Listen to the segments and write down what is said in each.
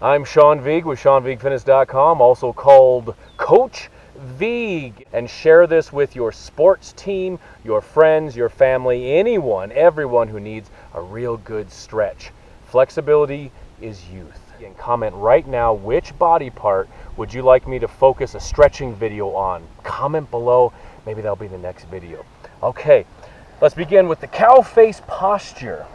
I'm Sean Vigue with SeanVigueFitness.com, also called Coach Vigue, and share this with your sports team, your friends, your family, anyone, everyone who needs a real good stretch. Flexibility is youth. And comment right now, which body part would you like me to focus a stretching video on? Comment below, maybe that'll be the next video. Okay, let's begin with the cow face posture.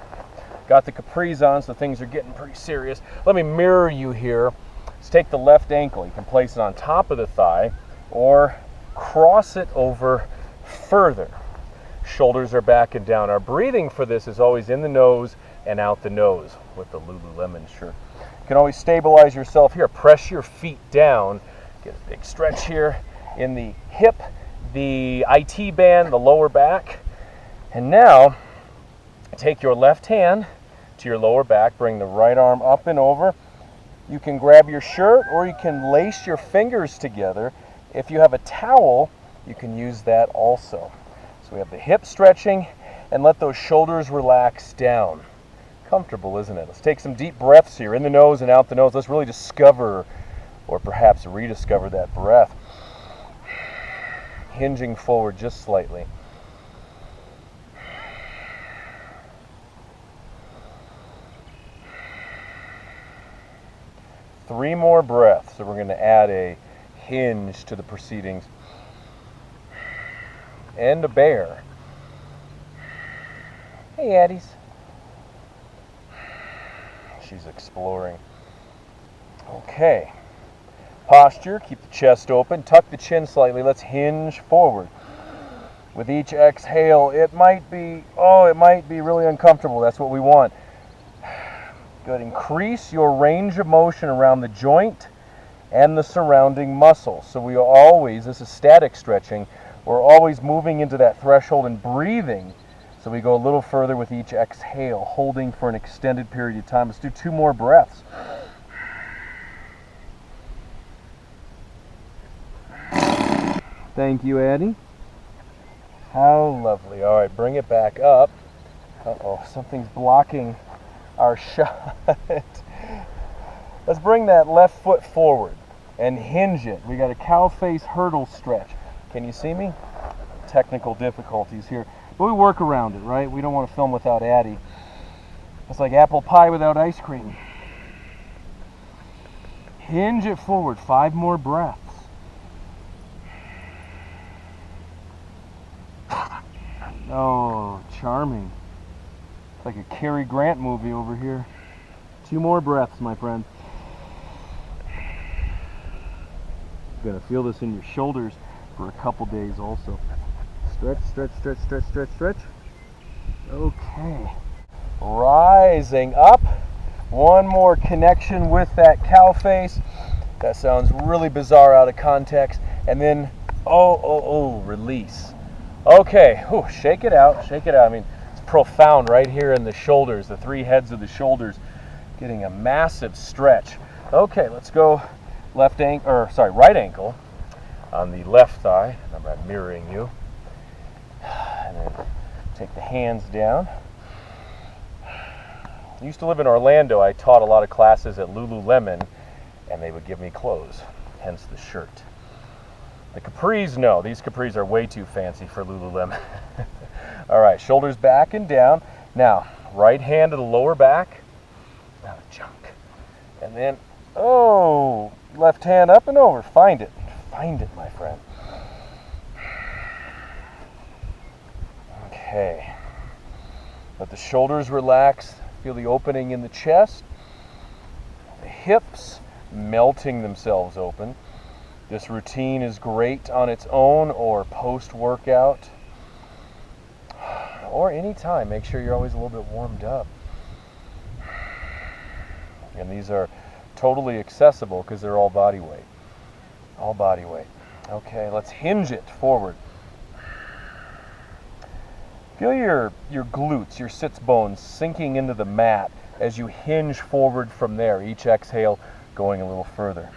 Got the capris on, so things are getting pretty serious. Let me mirror you here. Let's take the left ankle. You can place it on top of the thigh or cross it over further. Shoulders are back and down. Our breathing for this is always in the nose and out the nose with the Lululemon shirt. You can always stabilize yourself here. Press your feet down. Get a big stretch here in the hip, the IT band, the lower back. And now, take your left hand to your lower back, bring the right arm up and over. You can grab your shirt or you can lace your fingers together. If you have a towel, you can use that also. So we have the hip stretching and let those shoulders relax down. Comfortable, isn't it? Let's take some deep breaths here, in the nose and out the nose. Let's really discover or perhaps rediscover that breath. Hinging forward just slightly. Three more breaths, so we're going to add a hinge to the proceedings. And a bear. Hey, Addies. She's exploring. Okay. Posture, keep the chest open, tuck the chin slightly. Let's hinge forward. With each exhale, it might be really uncomfortable. That's what we want. Good. Increase your range of motion around the joint and the surrounding muscles. So we always, this is static stretching, we're always moving into that threshold and breathing. So we go a little further with each exhale, holding for an extended period of time. Let's do two more breaths. Thank you, Addie. How lovely. All right, bring it back up. Uh-oh, something's blocking our shot. Let's bring that left foot forward and hinge it. We got a cow face hurdle stretch. Can you see me? Technical difficulties here, but we work around it, right? We don't want to film without Addie. It's like apple pie without ice cream. Hinge it forward. 5 more breaths. Oh, charming. It's like a Cary Grant movie over here. 2 more breaths, my friend. You're gonna feel this in your shoulders for a couple days also. Stretch, stretch, stretch, stretch, stretch, stretch. Okay. Rising up. 1 more connection with that cow face. That sounds really bizarre out of context. And then, release. Okay, whew, shake it out, shake it out. I mean, it's profound right here in the shoulders, the 3 heads of the shoulders, getting a massive stretch. Okay, let's go right ankle on the left thigh. I'm mirroring you. And then take the hands down. I used to live in Orlando. I taught a lot of classes at Lululemon, and they would give me clothes, hence the shirt. The capris, no, these capris are way too fancy for Lululemon. All right, shoulders back and down. Now, right hand to the lower back. Not a junk. And then, left hand up and over. Find it. Find it, my friend. Okay. Let the shoulders relax. Feel the opening in the chest. The hips melting themselves open. This routine is great on its own or post-workout or anytime. Make sure you're always a little bit warmed up. And these are totally accessible because they're all body weight. All body weight. Okay, let's hinge it forward. Feel your glutes, your sits bones sinking into the mat as you hinge forward from there. Each exhale going a little further.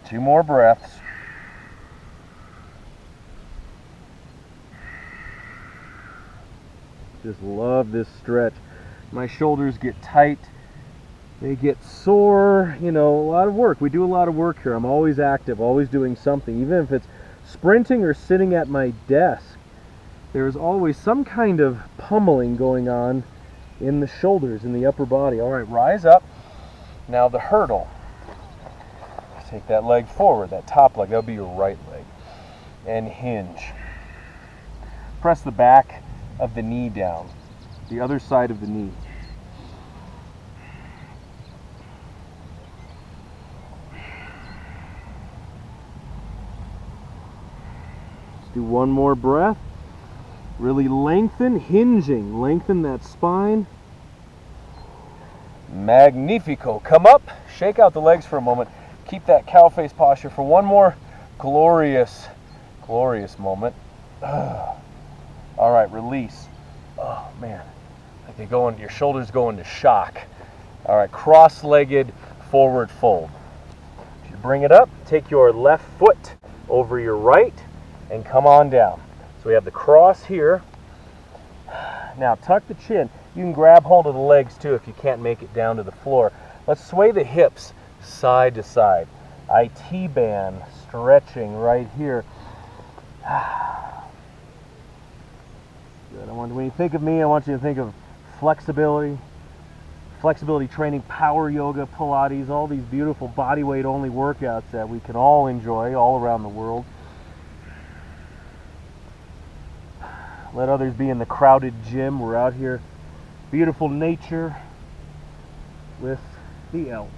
Two more breaths. Just love this stretch. My shoulders get tight. They get sore. You know, a lot of work. We do a lot of work here. I'm always active, always doing something. Even if it's sprinting or sitting at my desk, there is always some kind of pummeling going on in the shoulders, in the upper body. All right, rise up. Now the hurdle. Take that leg forward, that top leg. That'll be your right leg. And hinge. Press the back of the knee down, the other side of the knee. Let's do one more breath. Really lengthen, hinging. Lengthen that spine. Magnifico. Come up, shake out the legs for a moment. Keep that cow face posture for one more glorious, glorious moment. All right, release. Oh man, like they go into your shoulders, go into shock. All right, cross-legged forward fold. You bring it up, take your left foot over your right, and come on down. So we have the cross here. Now tuck the chin. You can grab hold of the legs too if you can't make it down to the floor. Let's sway the hips side to side. I T-band, stretching right here. Good. When you think of me, I want you to think of flexibility training, power yoga, Pilates, all these beautiful body weight only workouts that we can all enjoy all around the world. Let others be in the crowded gym. We're out here, beautiful nature with the elk.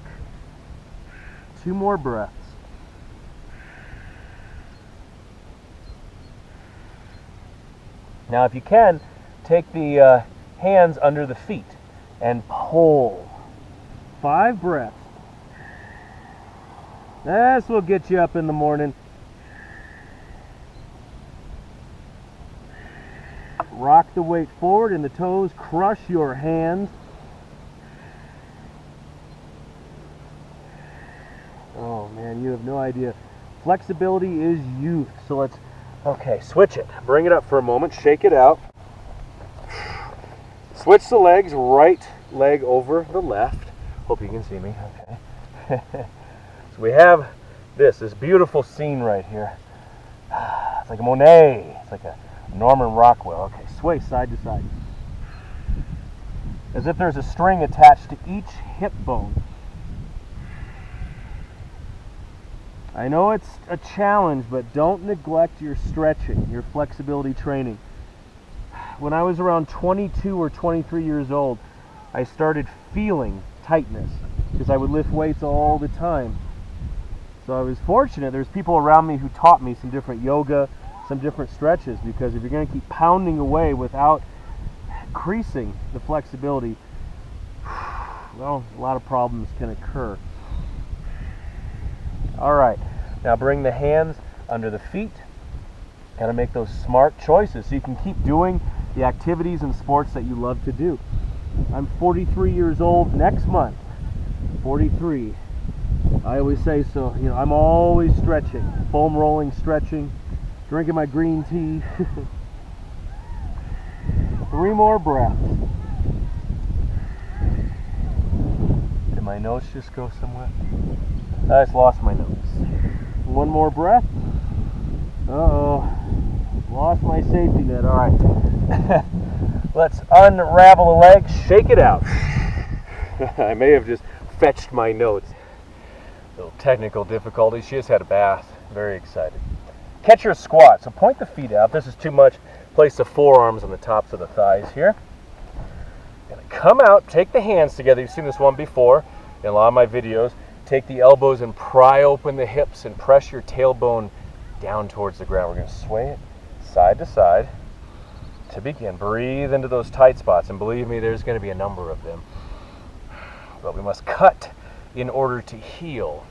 2 more breaths. Now if you can, take the hands under the feet and pull. 5 breaths. This will get you up in the morning. Rock the weight forward in the toes, crush your hands. Oh man, you have no idea. Flexibility is youth. So let's, okay, switch it. Bring it up for a moment, shake it out. Switch the legs, right leg over the left. Hope you can see me, okay. So we have this beautiful scene right here. It's like a Monet, it's like a Norman Rockwell. Okay, sway side to side. As if there's a string attached to each hip bone. I know it's a challenge, but don't neglect your stretching, your flexibility training. When I was around 22 or 23 years old, I started feeling tightness because I would lift weights all the time. So I was fortunate. There's people around me who taught me some different yoga, some different stretches, because if you're going to keep pounding away without increasing the flexibility, well, a lot of problems can occur. All right, now bring the hands under the feet. Got to make those smart choices so you can keep doing the activities and sports that you love to do. I'm 43 years old next month. 43. I always say so. You know, I'm always stretching, foam rolling, stretching, drinking my green tea. 3 more breaths. Did my notes just go somewhere? I just lost my notes. 1 more breath. Uh-oh. Lost my safety net. All right. Let's unravel the legs, shake it out. I may have just fetched my notes. Little technical difficulties. She just had a bath. Very excited. Catch your squat. So point the feet out. This is too much. Place the forearms on the tops of the thighs here. Gonna come out, take the hands together. You've seen this one before in a lot of my videos. Take the elbows and pry open the hips and press your tailbone down towards the ground. We're going to sway it side to side. To begin, breathe into those tight spots, and believe me, there's going to be a number of them. But we must cut in order to heal.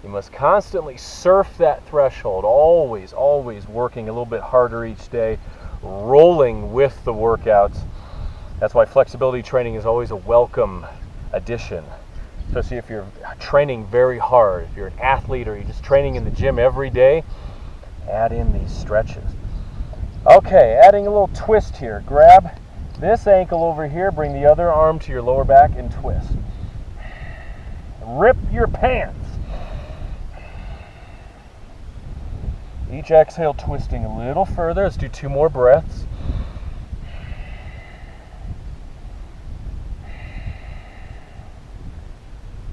You must constantly surf that threshold, always, always working a little bit harder each day, rolling with the workouts. That's why flexibility training is always a welcome addition. Especially if you're training very hard, if you're an athlete or you're just training in the gym every day, add in these stretches. Okay, adding a little twist here. Grab This ankle over here, bring the other arm to your lower back and twist. Rip your pants. Each exhale, twisting a little further. Let's do 2 more breaths.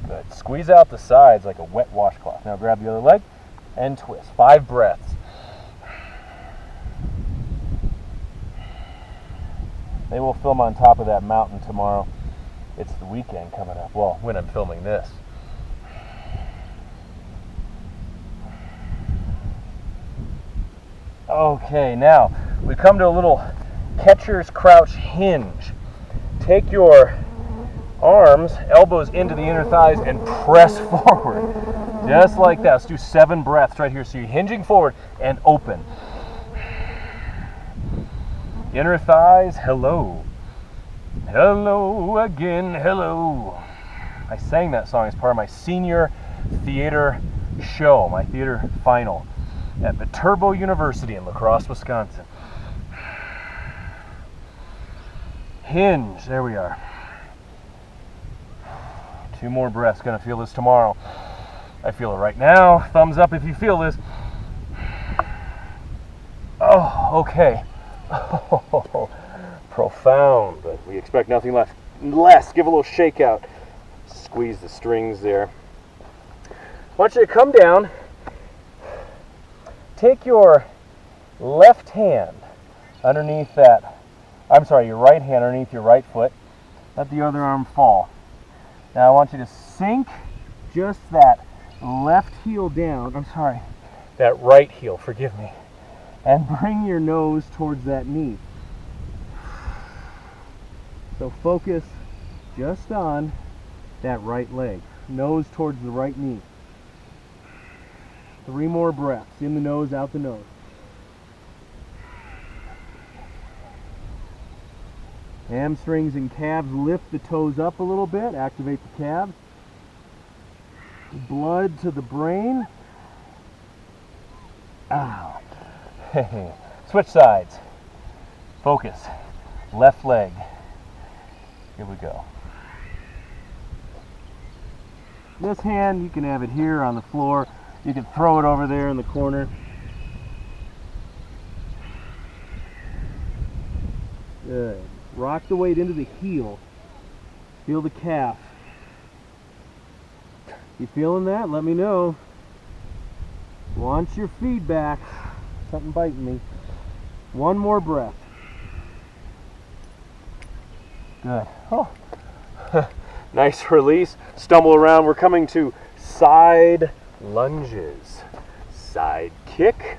Good. Squeeze out the sides like a wet washcloth. Now grab the other leg and twist. 5 breaths. Maybe we'll film on top of that mountain tomorrow. It's the weekend coming up. Well, when I'm filming this. Okay, now we come to a little catcher's crouch hinge. Take your arms, elbows into the inner thighs, and press forward. Just like that. Let's do 7 breaths right here. So you're hinging forward and open. Inner thighs, hello. Hello again, hello. I sang that song as part of my senior theater show, my theater final at Viterbo University in La Crosse, Wisconsin. Hinge, there we are. 2 more breaths, gonna feel this tomorrow. I feel it right now. Thumbs up if you feel this. Oh, okay. Oh, profound, but we expect nothing less. Give a little shake out. Squeeze the strings there. I want you to come down. Take your left hand underneath that, your right hand underneath your right foot. Let the other arm fall. Now I want you to sink just that left heel down, that right heel, forgive me, and bring your nose towards that knee. So focus just on that right leg, nose towards the right knee. 3 more breaths, in the nose, out the nose. Hamstrings and calves, lift the toes up a little bit, activate the calves. Blood to the brain. Ow. Switch sides. Focus. Left leg. Here we go. This hand, you can have it here on the floor. You can throw it over there in the corner. Good. Rock the weight into the heel. Feel the calf. You feeling that? Let me know. Want your feedback. Something biting me. 1 more breath. Good. Oh. Nice release. Stumble around. We're coming to side lunges. Side kick.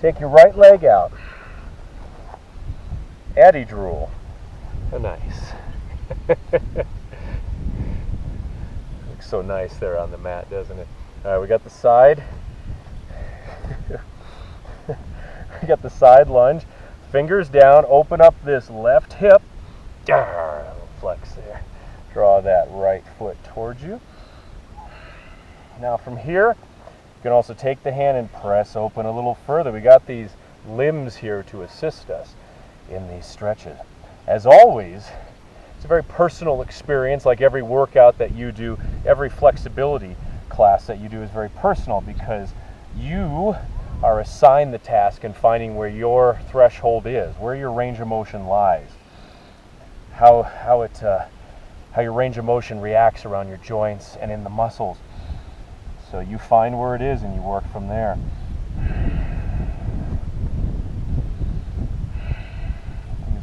Take your right leg out. Addie drool. Oh, nice. Looks so nice there on the mat, doesn't it? All right, we got the side. We got the side lunge. Fingers down. Open up this left hip. Flex there. Draw that right foot towards you. Now from here, you can also take the hand and press open a little further. We got these limbs here to assist us in these stretches. As always, it's a very personal experience, like every workout that you do, every flexibility class that you do is very personal because you are assigned the task in finding where your threshold is, where your range of motion lies, how your range of motion reacts around your joints and in the muscles. So you find where it is and you work from there.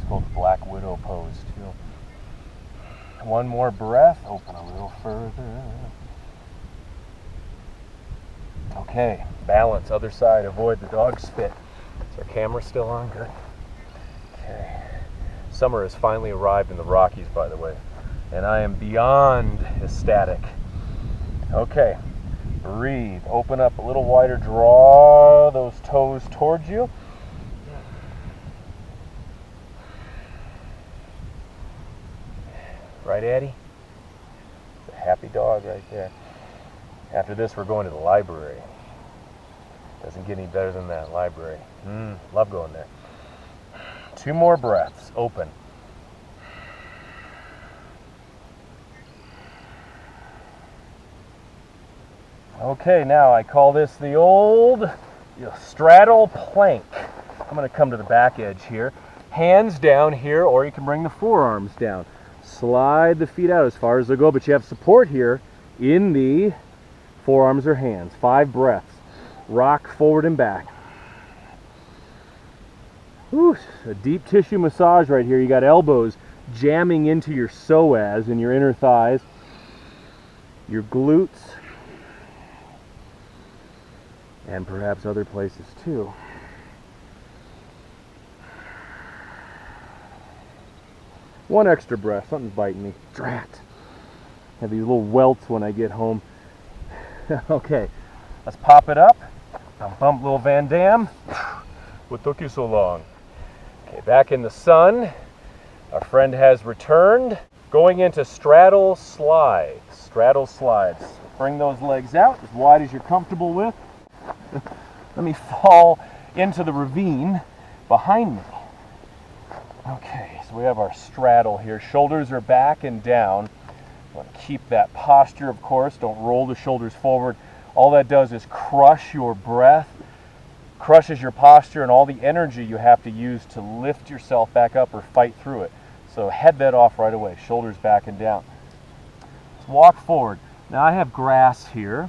Called the Black Widow pose too. 1 more breath, open a little further. Okay, balance, other side, avoid the dog spit. Is our camera still on? Good. Okay. Summer has finally arrived in the Rockies, by the way, and I am beyond ecstatic. Okay, breathe, open up a little wider, draw those toes towards you. Right, Addie? It's a happy dog right there. After this, we're going to the library. Doesn't get any better than that, library. Love going there. 2 more breaths. Open. Okay, now I call this the old straddle plank. I'm going to come to the back edge here. Hands down here, or you can bring the forearms down. Slide the feet out as far as they'll go, but you have support here in the forearms or hands. 5 breaths. Rock forward and back. Whew, a deep tissue massage right here. You got elbows jamming into your psoas and your inner thighs, your glutes, and perhaps other places too. One extra breath. Something's biting me. Drat. Have these little welts when I get home. Okay, let's pop it up. Bump little Van Damme. What took you so long? Okay, back in the sun. Our friend has returned. Going into straddle slides. Straddle slides. Bring those legs out as wide as you're comfortable with. Let me fall into the ravine behind me. Okay, so we have our straddle here. Shoulders are back and down. Want to keep that posture, of course. Don't roll the shoulders forward. All that does is crush your breath, crushes your posture, and all the energy you have to use to lift yourself back up or fight through it. So head that off right away. Shoulders back and down. Let's walk forward. Now I have grass here.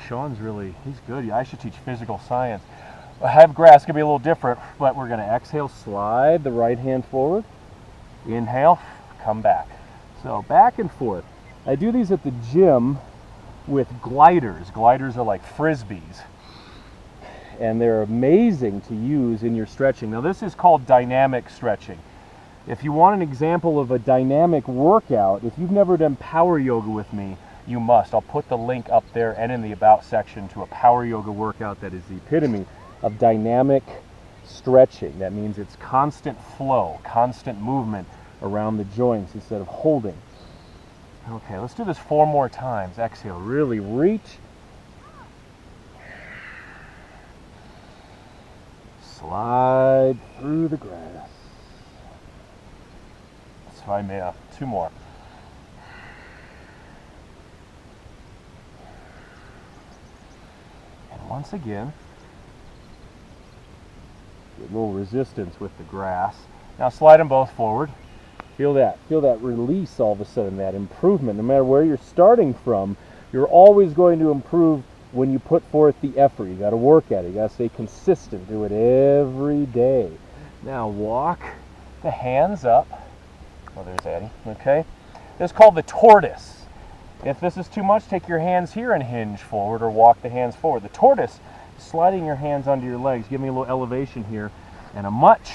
Sean's he's good. I should teach physical science. I have grass, going to be a little different, but we're going to exhale, slide the right hand forward. Inhale, come back. So back and forth. I do these at the gym with gliders. Gliders are like frisbees, and they're amazing to use in your stretching. Now this is called dynamic stretching. If you want an example of a dynamic workout, if you've never done power yoga with me, you must. I'll put the link up there and in the about section to a power yoga workout that is the epitome of dynamic stretching. That means it's constant flow, constant movement around the joints instead of holding. Okay, let's do this 4 more times. Exhale, really reach. Slide through the grass. So I may 2 more. And once again, get a little resistance with the grass. Now slide them both forward. Feel that release all of a sudden, that improvement. No matter where you're starting from, you're always going to improve when you put forth the effort. You got to work at it. You got to stay consistent. Do it every day. Now walk the hands up. Oh, there's Addie. Okay. This is called the tortoise. If this is too much, take your hands here and hinge forward, or walk the hands forward. The tortoise, sliding your hands under your legs. Give me a little elevation here, and a much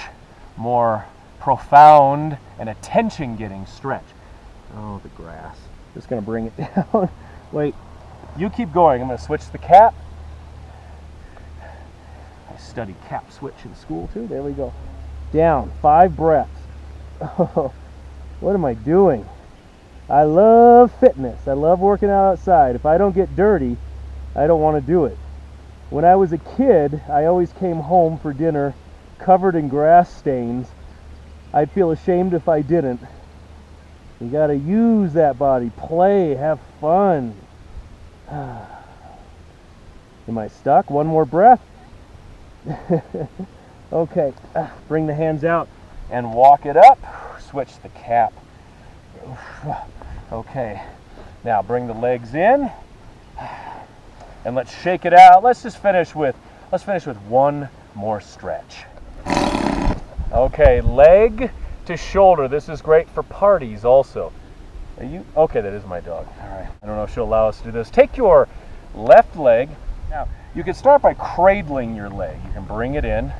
more profound and attention-getting stretch. Oh, the grass. Just going to bring it down. Wait, you keep going. I'm going to switch the cap. I studied cap switch in school too. There we go. Down, 5 breaths. Oh, what am I doing? I love fitness. I love working out outside. If I don't get dirty, I don't want to do it. When I was a kid, I always came home for dinner covered in grass stains. I'd feel ashamed if I didn't. You got to use that body, play, have fun. Am I stuck? 1 more breath. Okay, bring the hands out and walk it up. Switch the cap. Okay, now bring the legs in and let's shake it out. Let's finish with 1 more stretch. Okay, leg to shoulder. This is great for parties also. Are you okay? That is my dog. All right. I don't know if she'll allow us to do this. Take your left leg. Now, you can start by cradling your leg. You can bring it in,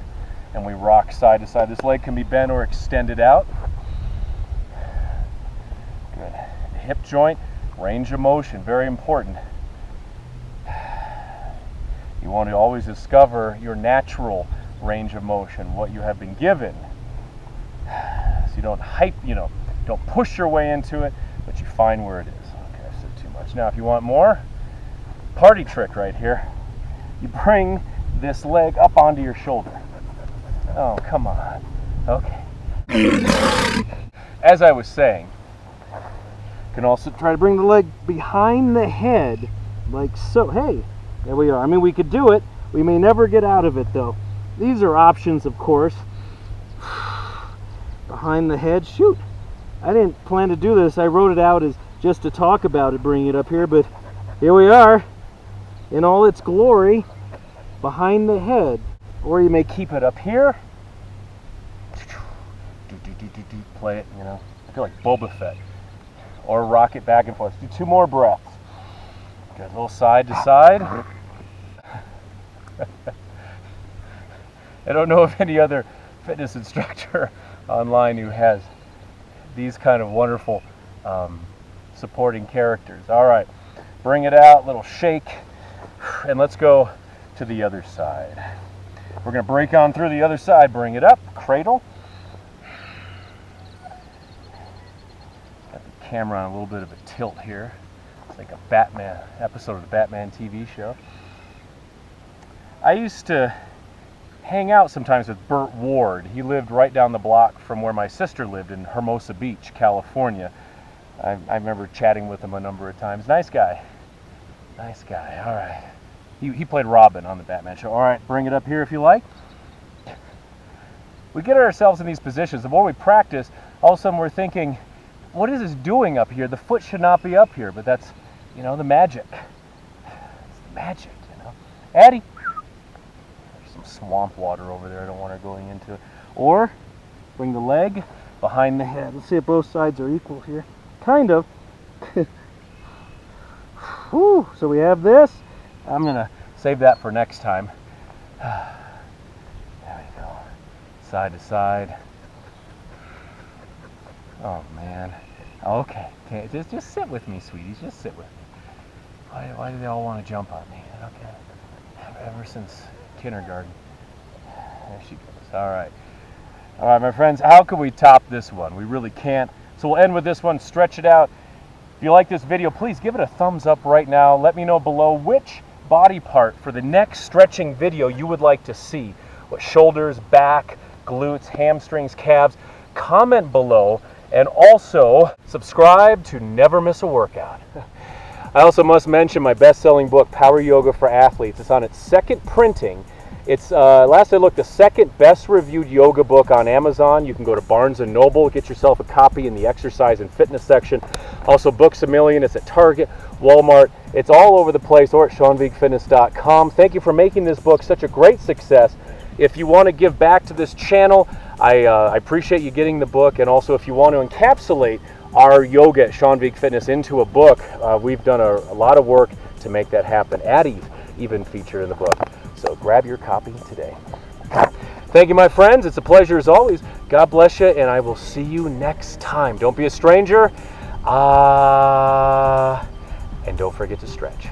and we rock side to side. This leg can be bent or extended out. Good. Hip joint, range of motion, very important. You want to always discover your natural range of motion, what you have been given. So you don't don't push your way into it, but you find where it is. Okay, I said too much. Now, if you want more, party trick right here. You bring this leg up onto your shoulder. Oh, come on. Okay. As I was saying, you can also try to bring the leg behind the head like so. Hey, there we are. I mean, we could do it. We may never get out of it, though. These are options, of course. Behind the head. Shoot, I didn't plan to do this. I wrote it out as just to talk about it, bring it up here, but here we are in all its glory. Behind the head. Or you may keep it up here. Play it, you know. I feel like Boba Fett. Or rock it back and forth. Do 2 more breaths. Good, a little side to side. I don't know of any other fitness instructor online who has these kind of wonderful supporting characters. All right, bring it out, little shake, and let's go to the other side. We're going to break on through the other side. Bring it up, cradle. Got the camera on a little bit of a tilt here. It's like a Batman episode of the Batman TV show. I used to hang out sometimes with Burt Ward. He lived right down the block from where my sister lived in Hermosa Beach, California. I remember chatting with him a number of times. Nice guy. Nice guy. All right. He played Robin on the Batman show. All right, bring it up here if you like. We get ourselves in these positions. The more we practice, all of a sudden we're thinking, what is this doing up here? The foot should not be up here, but that's, you know, the magic. It's the magic, you know. Addie. There's some swamp water over there. I don't want her going into it. Or bring the leg behind the head. Let's see if both sides are equal here. Kind of. Whew. So we have this. I'm going to save that for next time. There we go. Side to side. Oh, man. Okay. Just sit with me, sweeties. Just sit with me. Why do they all want to jump on me? Okay. Ever since kindergarten. There she goes. All right. All right, my friends. How can we top this one? We really can't. So we'll end with this one. Stretch it out. If you like this video, please give it a thumbs up right now. Let me know below which body part for the next stretching video you would like to see. What shoulders, back, glutes, hamstrings, calves. Comment below, and also subscribe to never miss a workout. I also must mention my best-selling book, Power Yoga for Athletes. It's on its 2nd printing. It's, last I looked, the 2nd best reviewed yoga book on Amazon. You can go to Barnes & Noble, get yourself a copy in the exercise and fitness section. Also, Books A Million. It's at Target, Walmart. It's all over the place, or at SeanVigueFitness.com. Thank you for making this book such a great success. If you want to give back to this channel, I appreciate you getting the book. And also, if you want to encapsulate our yoga at Sean Vigue Fitness into a book, we've done a lot of work to make that happen. Addie even featured in the book. So grab your copy today. Thank you, my friends. It's a pleasure as always. God bless you, and I will see you next time. Don't be a stranger. And don't forget to stretch.